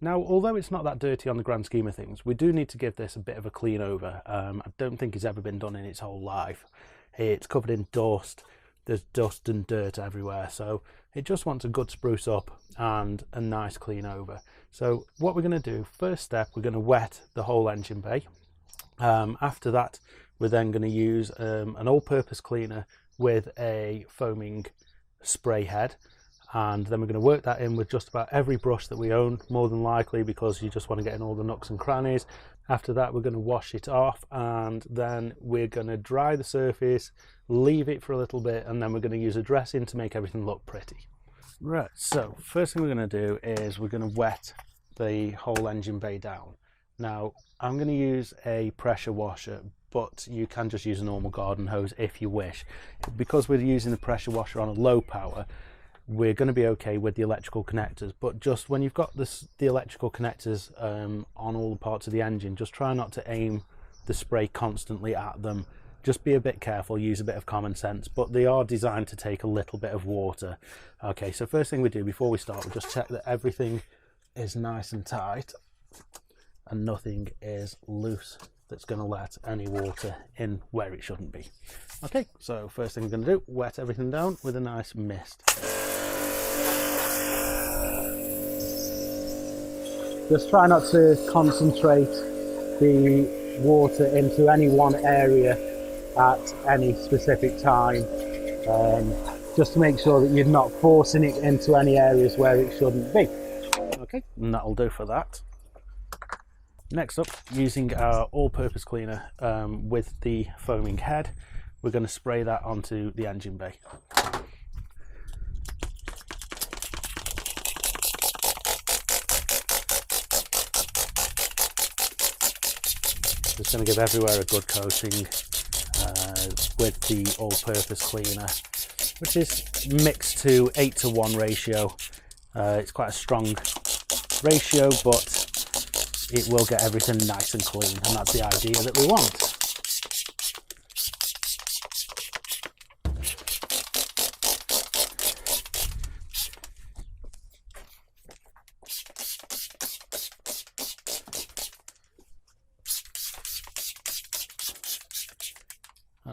Now, although it's not that dirty on the grand scheme of things, we do need to give this a bit of a clean over. I don't think it's ever been done in its whole life. It's covered in dust, there's dust and dirt everywhere, so it just wants a good spruce up and a nice clean over. So what we're going to do, first step, we're going to wet the whole engine bay. After that, we're then going to use an all-purpose cleaner with a foaming spray head. And then we're going to work that in with just about every brush that we own, more than likely, because you just want to get in all the nooks and crannies. After that, we're going to wash it off, and then we're going to dry the surface, leave it for a little bit, and then we're going to use a dressing to make everything look pretty. Right, so first thing we're going to do is we're going to wet the whole engine bay down. Now, I'm going to use a pressure washer, but you can just use a normal garden hose if you wish. Because we're using the pressure washer on a low power, we're going to be okay with the electrical connectors, but just when you've got the electrical connectors on all the parts of the engine, just try not to aim the spray constantly at them. Just be a bit careful, use a bit of common sense, but they are designed to take a little bit of water. Okay, so first thing we do before we start, we just check that everything is nice and tight and nothing is loose that's going to let any water in where it shouldn't be. Okay, so first thing we're going to do, wet everything down with a nice mist. Just try not to concentrate the water into any one area at any specific time, just to make sure that you're not forcing it into any areas where it shouldn't be. Okay, and that'll do for that. Next up, using our all-purpose cleaner with the foaming head, we're going to spray that onto the engine bay. Just going to give everywhere a good coating with the all-purpose cleaner, which is mixed to 8:1 ratio. It's quite a strong ratio, but it will get everything nice and clean, and that's the idea that we want.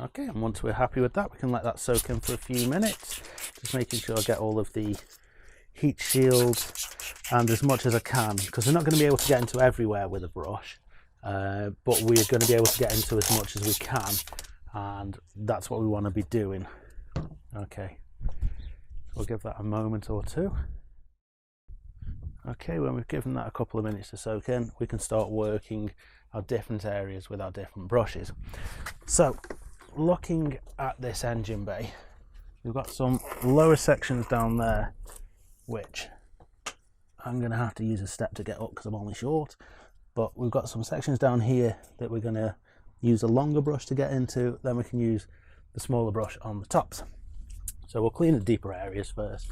Okay, and once we're happy with that, we can let that soak in for a few minutes, just making sure I get all of the heat shield and as much as I can, because we're not going to be able to get into everywhere with a brush, but we're going to be able to get into as much as we can, and that's what we want to be doing. Okay, we'll give that a moment or two. Okay, when we've given that a couple of minutes to soak in, we can start working our different areas with our different brushes. So, looking at this engine bay, we've got some lower sections down there, which I'm going to have to use a step to get up because I'm only short, but we've got some sections down here that we're going to use a longer brush to get into, then we can use the smaller brush on the tops. So we'll clean the deeper areas first.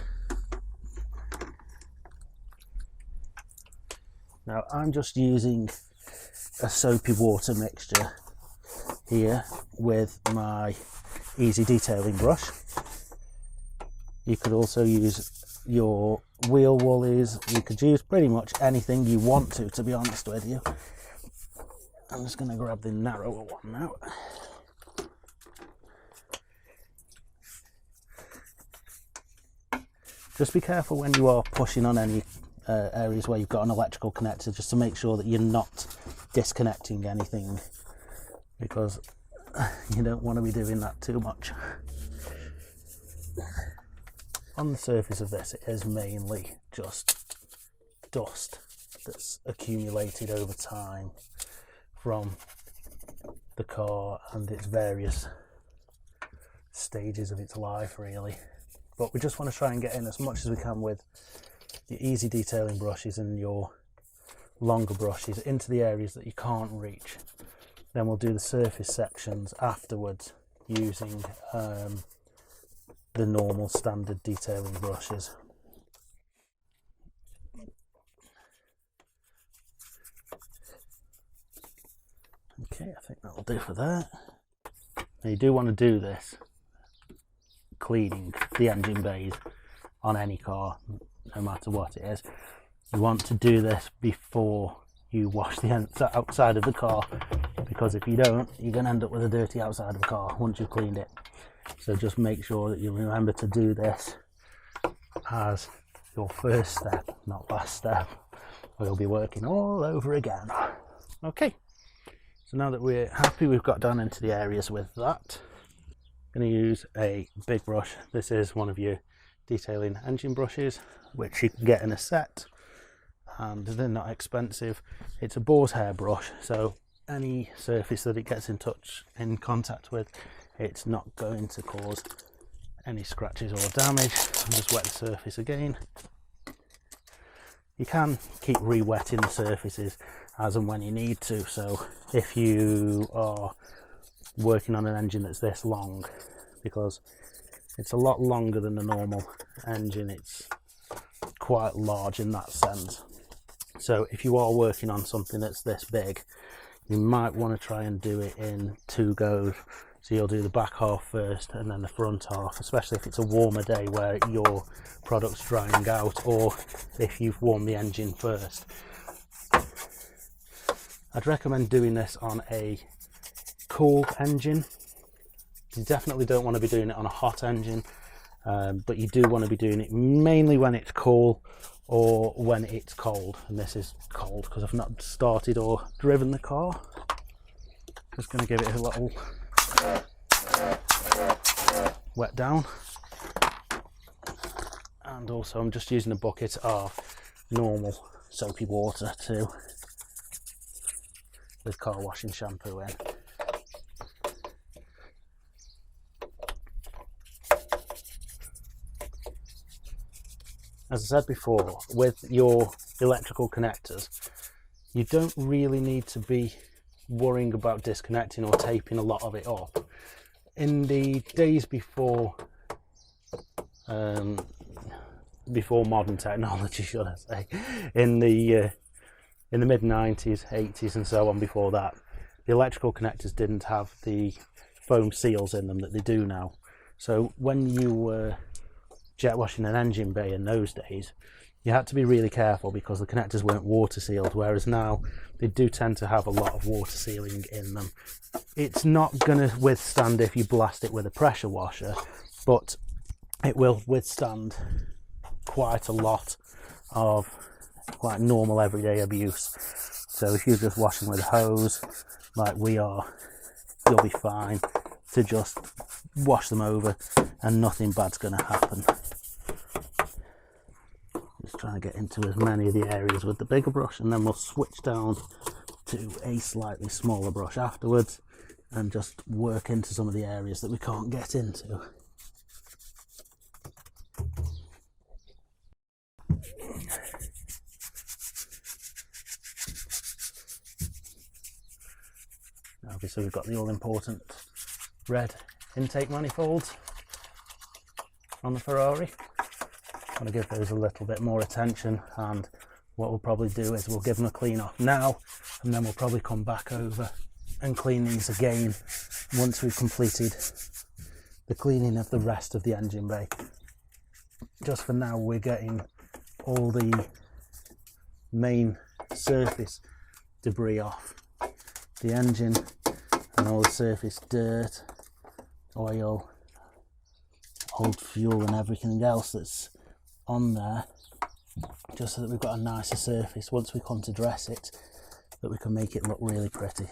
Now I'm just using a soapy water mixture here with my easy detailing brush. You could also use your wheel Woolies, you could use pretty much anything you want to be honest with you. I'm just going to grab the narrower one now. Just be careful when you are pushing on any areas where you've got an electrical connector, just to make sure that you're not disconnecting anything, because you don't want to be doing that too much. On the surface of this, it is mainly just dust that's accumulated over time from the car and its various stages of its life, really. But we just want to try and get in as much as we can with your easy detailing brushes and your longer brushes into the areas that you can't reach. Then we'll do the surface sections afterwards using the normal standard detailing brushes. Okay, I think that'll do for that. Now you do want to do this cleaning the engine bays on any car, no matter what it is. you want to do this before you wash the outside of the car, because if you don't, you're going to end up with a dirty outside of the car once you've cleaned it. So just make sure that you remember to do this as your first step, not last step, or you'll be working all over again. Okay, so now that we're happy we've got down into the areas with that, I'm going to use a big brush. This is one of your detailing engine brushes, which you can get in a set, and they're not expensive. It's a boar's hair brush, so any surface that it gets in contact with, it's not going to cause any scratches or damage. I'll just wet the surface again. You can keep re-wetting the surfaces as and when you need to, so if you are working on an engine that's this long, because it's a lot longer than a normal engine, it's quite large in that sense. So if you are working on something that's this big, you might want to try and do it in 2 goes. So you'll do the back half first and then the front half, especially if it's a warmer day where your product's drying out, or if you've warmed the engine first. I'd recommend doing this on a cool engine. You definitely don't want to be doing it on a hot engine, but you do want to be doing it mainly when it's cool or when it's cold. And this is cold because I've not started or driven the car. Just going to give it a little wet down, and also I'm just using a bucket of normal soapy water too, with car washing shampoo in. As I said before, with your electrical connectors, you don't really need to be worrying about disconnecting or taping a lot of it up. In the days before modern technology, should I say, in the mid 90s, 80s and so on, before that, the electrical connectors didn't have the foam seals in them that they do now. So when you were jet washing an engine bay in those days, you had to be really careful because the connectors weren't water sealed, whereas now they do tend to have a lot of water sealing in them. It's not going to withstand if you blast it with a pressure washer, but it will withstand quite a lot of quite normal everyday abuse. So if you're just washing with a hose like we are, you'll be fine to just wash them over and nothing bad's going to happen. Just trying to get into as many of the areas with the bigger brush, and then we'll switch down to a slightly smaller brush afterwards and just work into some of the areas that we can't get into. Obviously we've got the all-important red intake manifolds on the Ferrari. I'm going to give those a little bit more attention, and what we'll probably do is we'll give them a clean off now, and then we'll probably come back over and clean these again once we've completed the cleaning of the rest of the engine bay. Just for now, we're getting all the main surface debris off the engine and all the surface dirt, oil, old fuel and everything else that's on there, just so that we've got a nicer surface once we come to dress it, that we can make it look really pretty.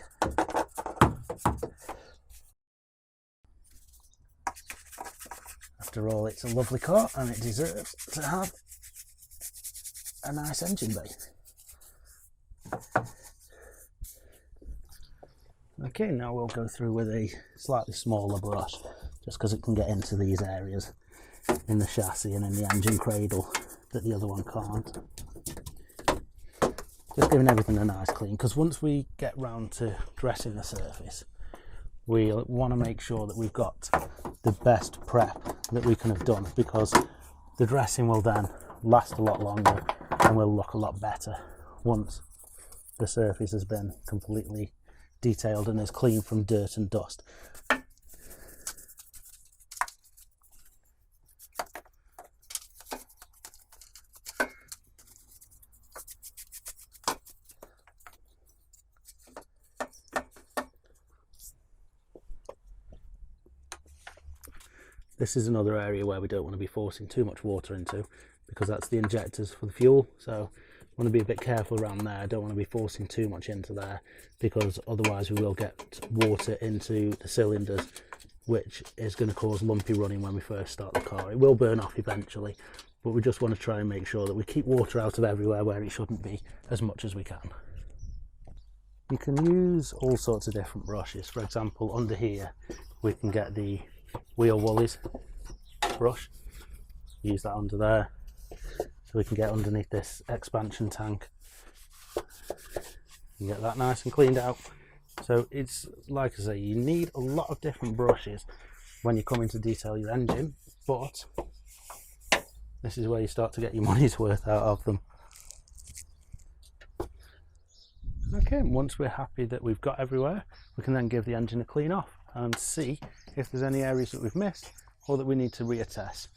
After all, it's a lovely car and it deserves to have a nice engine bay. Okay, now we'll go through with a slightly smaller brush, just because it can get into these areas in the chassis and in the engine cradle that the other one can't. Just giving everything a nice clean, because once we get round to dressing the surface, we want to make sure that we've got the best prep that we can have done, because the dressing will then last a lot longer and will look a lot better once the surface has been completely detailed and is clean from dirt and dust. This is another area where we don't want to be forcing too much water into, because that's the injectors for the fuel. So I want to be a bit careful around there. I don't want to be forcing too much into there, because otherwise we will get water into the cylinders, which is going to cause lumpy running when we first start the car. It will burn off eventually, but we just want to try and make sure that we keep water out of everywhere where it shouldn't be as much as we can. You can use all sorts of different brushes. For example, under here we can get the wheel Woolies brush, use that under there, so we can get underneath this expansion tank and get that nice and cleaned out. So it's like I say, you need a lot of different brushes when you're coming to detail your engine, but this is where you start to get your money's worth out of them. Okay, and once we're happy that we've got everywhere, we can then give the engine a clean off and see if there's any areas that we've missed or that we need to reattach.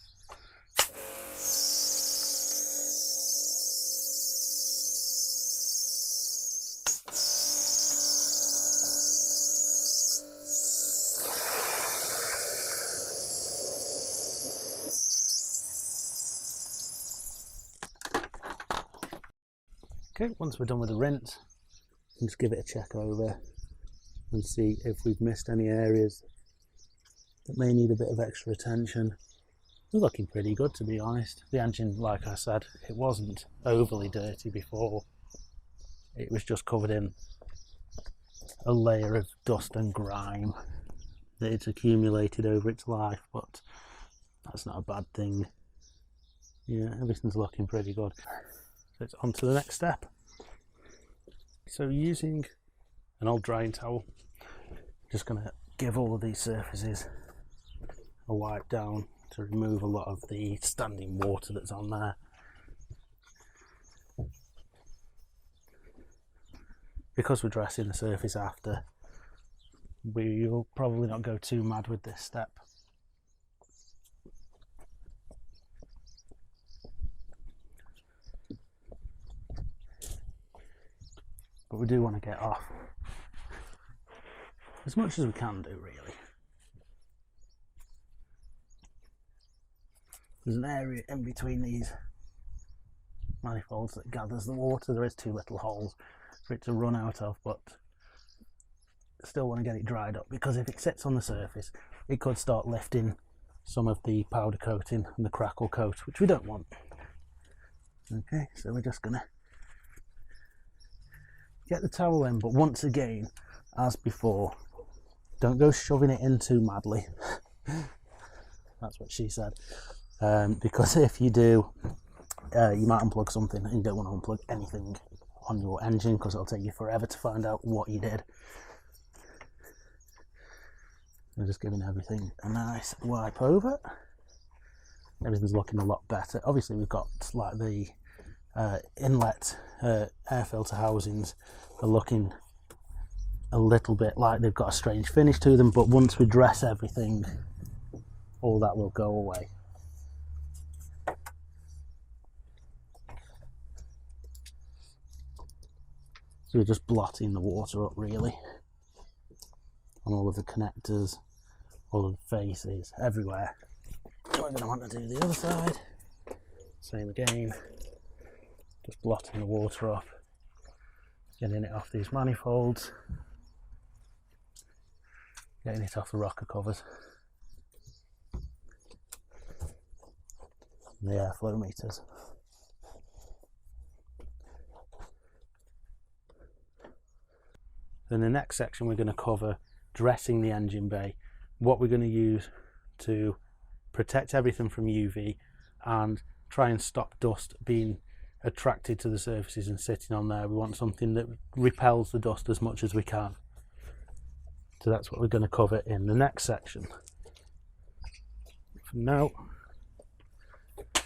Okay, once we're done with the rinse, just give it a check over and see if we've missed any areas that may need a bit of extra attention. It's looking pretty good, to be honest. The engine, like I said, it wasn't overly dirty before. It was just covered in a layer of dust and grime that it's accumulated over its life, but that's not a bad thing. Yeah, everything's looking pretty good. So it's on to the next step. So using an old drying towel, just going to give all of these surfaces a wipe down to remove a lot of the standing water that's on there. Because we're dressing the surface after, we'll probably not go too mad with this step. But we do want to get off as much as we can do, really. There's an area in between these manifolds that gathers the water. There is 2 little holes for it to run out of, but still want to get it dried up, because if it sits on the surface it could start lifting some of the powder coating and the crackle coat, which we don't want. Okay, so we're just going to get the towel in, but once again, as before, don't go shoving it in too madly. That's what she said. Because if you do, you might unplug something, and you don't want to unplug anything on your engine, because it'll take you forever to find out what you did. I'm just giving everything a nice wipe over. Everything's looking a lot better. Obviously we've got like the inlet air filter housings are looking a little bit like they've got a strange finish to them, but once we dress everything, all that will go away. So we're just blotting the water up, really, on all of the connectors, all of the faces, everywhere. So we're going to want to do the other side, same again. Just blotting the water up, getting it off these manifolds, getting it off the rocker covers and the airflow meters. In the next section we're going to cover dressing the engine bay, what we're going to use to protect everything from UV and try and stop dust being attracted to the surfaces and sitting on there. We want something that repels the dust as much as we can. So that's what we're going to cover in the next section. For now,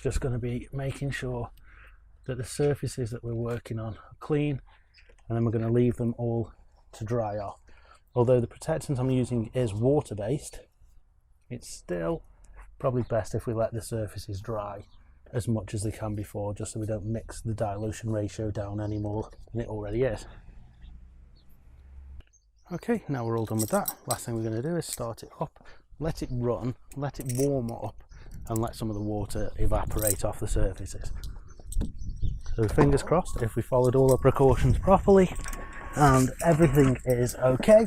just going to be making sure that the surfaces that we're working on are clean, and then we're going to leave them all to dry off. Although the protectant I'm using is water based, it's still probably best if we let the surfaces dry as much as they can before, just so we don't mix the dilution ratio down any more than it already is. Okay, now we're all done with that. Last thing we're going to do is start it up let it run, let it warm up, and let some of the water evaporate off the surfaces. So fingers crossed, if we followed all our precautions properly and everything is okay.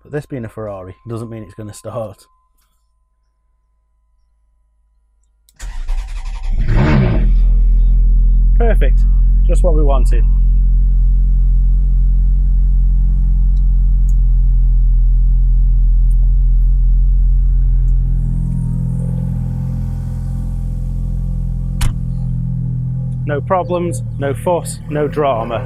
But this being a Ferrari doesn't mean it's going to start. Perfect, just what we wanted. No problems, no fuss, no drama.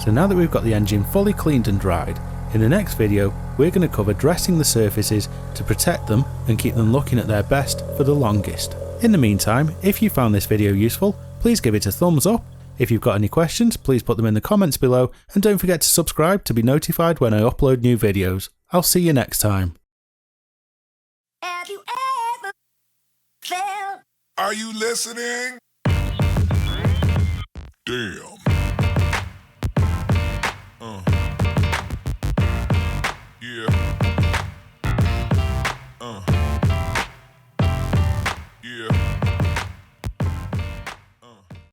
So now that we've got the engine fully cleaned and dried, in the next video we're going to cover dressing the surfaces to protect them and keep them looking at their best for the longest. In the meantime, if you found this video useful, please give it a thumbs up. If you've got any questions, please put them in the comments below, and don't forget to subscribe to be notified when I upload new videos. I'll see you next time. Have you ever felt? Are you listening? Damn.